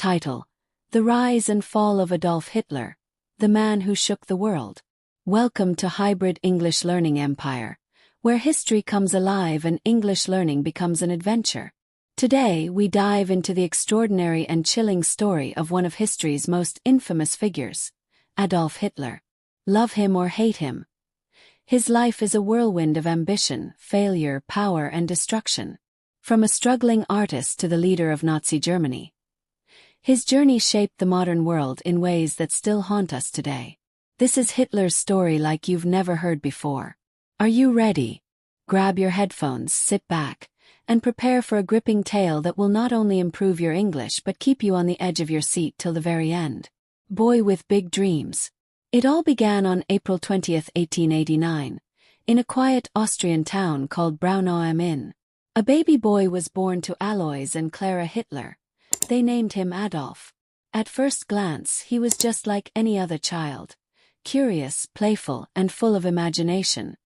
Title: The Rise and Fall of Adolf Hitler, the Man Who Shook the World. Welcome to Hybrid English Learning Empire, where history comes alive and English learning becomes an adventure. Today we dive into the extraordinary and chilling story of one of history's most infamous figures, Adolf Hitler. Love him or hate him, his life is a whirlwind of ambition, failure, power, and destruction. From a struggling artist to the leader of Nazi Germany, his journey shaped the modern world in ways that still haunt us today. This is Hitler's story like you've never heard before. Are you ready? Grab your headphones, sit back, and prepare for a gripping tale that will not only improve your English but keep you on the edge of your seat till the very end. Boy with Big Dreams. It all began on April 20, 1889, in a quiet Austrian town called Braunau am Inn. A baby boy was born to Alois and Clara Hitler. They named him Adolf. At first glance, he was just like any other child, curious, playful, and full of imagination.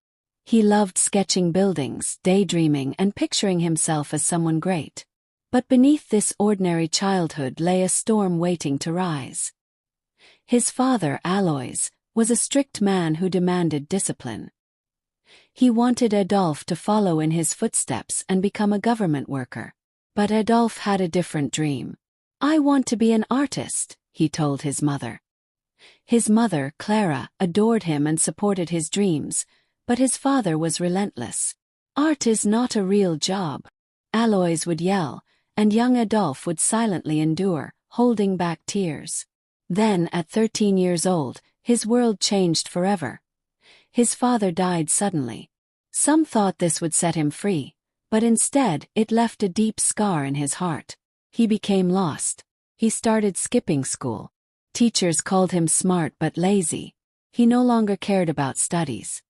He loved sketching buildings, daydreaming, and picturing himself as someone great. But beneath this ordinary childhood lay a storm waiting to rise. His father, Alois, was a strict man who demanded discipline. He wanted Adolf to follow in his footsteps and become a government worker. But Adolf had a different dream. "I want to be an artist," he told his mother. His mother, Clara, adored him and supported his dreams, but his father was relentless. "Art is not a real job," Alois would yell, and young Adolf would silently endure, holding back tears. Then, at 13 years old, his world changed forever. His father died suddenly. Some thought this would set him free, but instead it left a deep scar in his heart. He became lost. He started skipping school. Teachers called him smart but lazy. He no longer cared about studies.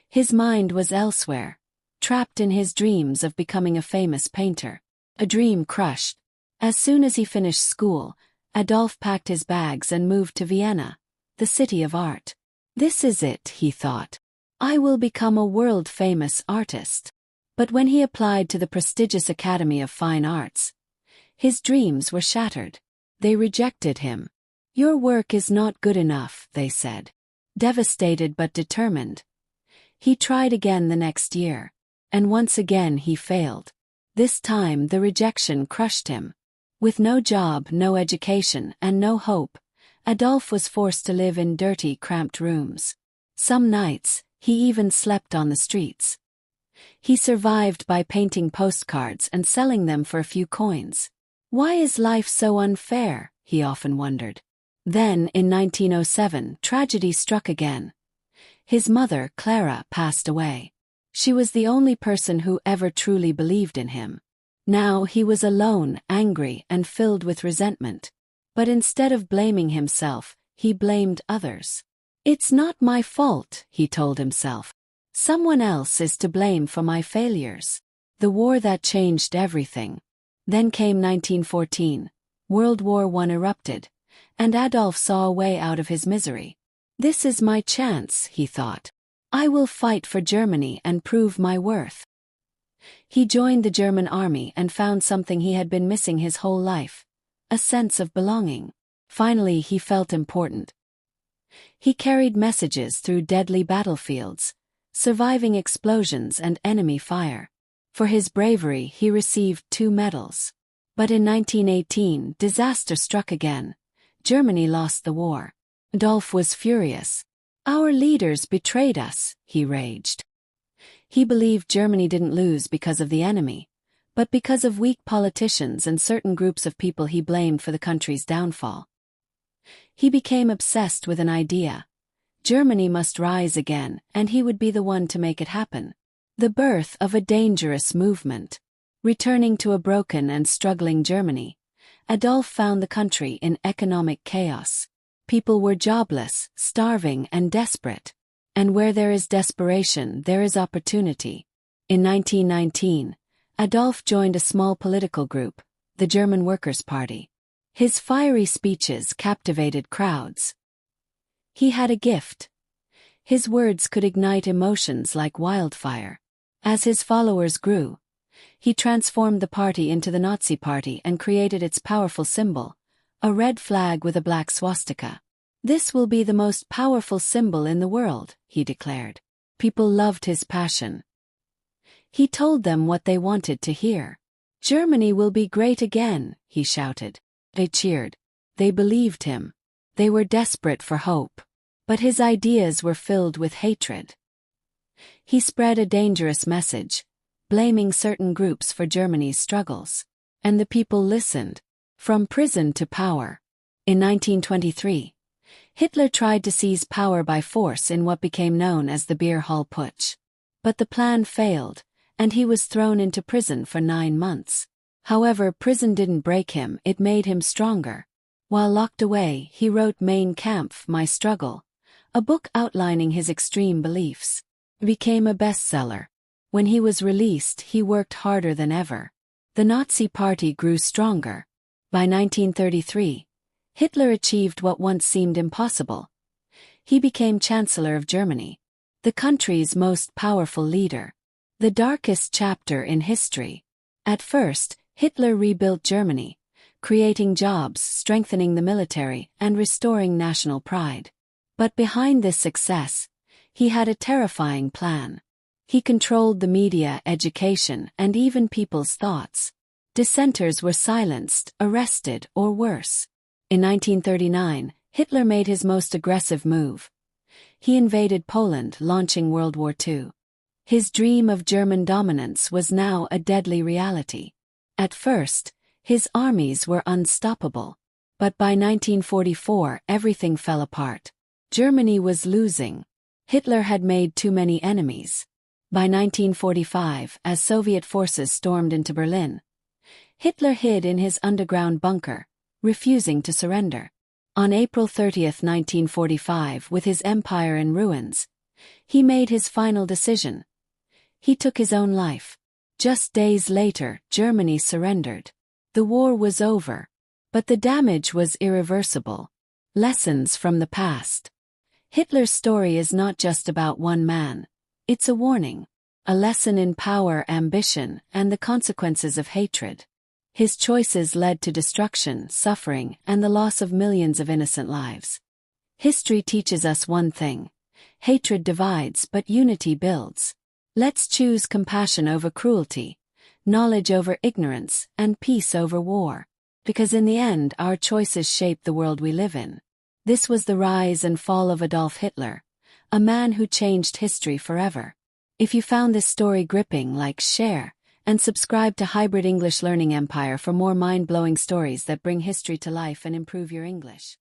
His mind was elsewhere, trapped in his dreams of becoming a famous painter. A dream crushed. As soon as he finished school, Adolf packed his bags and moved to Vienna, the city of art. "This is it," he thought. "I will become a world-famous artist." But when he applied to the prestigious Academy of Fine Arts, his dreams were shattered. They rejected him. "Your work is not good enough," they said. Devastated but determined, he tried again the next year, and once again he failed. This time the rejection crushed him. With no job, no education, and no hope, Adolf was forced to live in dirty, cramped rooms. Some nights, he even slept on the streets. He survived by painting postcards and selling them for a few coins. "Why is life so unfair?" he often wondered. Then, in 1907, tragedy struck again. His mother, Clara, passed away. She was the only person who ever truly believed in him. Now he was alone, angry, and filled with resentment. But instead of blaming himself, he blamed others. "It's not my fault," he told himself. "Someone else is to blame for my failures." The war that changed everything. Then came 1914. World War I erupted, and Adolf saw a way out of his misery. "This is my chance," he thought. "I will fight for Germany and prove my worth." He joined the German army and found something he had been missing his whole life: a sense of belonging. Finally, he felt important. He carried messages through deadly battlefields, surviving explosions and enemy fire. For his bravery, he received 2 medals. But in 1918, disaster struck again. Germany lost the war. Adolf was furious. "Our leaders betrayed us," he raged. He believed Germany didn't lose because of the enemy, but because of weak politicians and certain groups of people he blamed for the country's downfall. He became obsessed with an idea. Germany must rise again, and he would be the one to make it happen. The birth of a dangerous movement. Returning to a broken and struggling Germany, Adolf found the country in economic chaos. People were jobless, starving, and desperate. And where there is desperation, there is opportunity. In 1919, Adolf joined a small political group, the German Workers' Party. His fiery speeches captivated crowds. He had a gift. His words could ignite emotions like wildfire. As his followers grew, he transformed the party into the Nazi Party and created its powerful symbol, A red flag with a black swastika. "This will be the most powerful symbol in the world," he declared. People loved his passion. He told them what they wanted to hear. "Germany will be great again," he shouted. They cheered. They believed him. They were desperate for hope. But his ideas were filled with hatred. He spread a dangerous message, blaming certain groups for Germany's struggles. And the people listened. From prison to power. In 1923, Hitler tried to seize power by force in what became known as the Beer Hall Putsch. But the plan failed, and he was thrown into prison for 9 months. However, prison didn't break him, it made him stronger. While locked away, he wrote Mein Kampf, My Struggle, a book outlining his extreme beliefs. It became a bestseller. When he was released, he worked harder than ever. The Nazi Party grew stronger. By 1933, Hitler achieved what once seemed impossible. He became Chancellor of Germany, the country's most powerful leader. The darkest chapter in history. At first, Hitler rebuilt Germany, creating jobs, strengthening the military, and restoring national pride. But behind this success, he had a terrifying plan. He controlled the media, education, and even people's thoughts. Dissenters were silenced, arrested, or worse. In 1939, Hitler made his most aggressive move. He invaded Poland, launching World War II. His dream of German dominance was now a deadly reality. At first, his armies were unstoppable. But by 1944, everything fell apart. Germany was losing. Hitler had made too many enemies. By 1945, as Soviet forces stormed into Berlin, Hitler hid in his underground bunker, refusing to surrender. On April 30, 1945, with his empire in ruins, he made his final decision. He took his own life. Just days later, Germany surrendered. The war was over. But the damage was irreversible. Lessons from the past. Hitler's story is not just about one man. It's a warning. A lesson in power, ambition, and the consequences of hatred. His choices led to destruction, suffering, and the loss of millions of innocent lives. History teaches us one thing. Hatred divides, but unity builds. Let's choose compassion over cruelty, knowledge over ignorance, and peace over war. Because in the end, our choices shape the world we live in. This was the rise and fall of Adolf Hitler, a man who changed history forever. If you found this story gripping, like, share, and subscribe to Hybrid English Learning Empire for more mind-blowing stories that bring history to life and improve your English.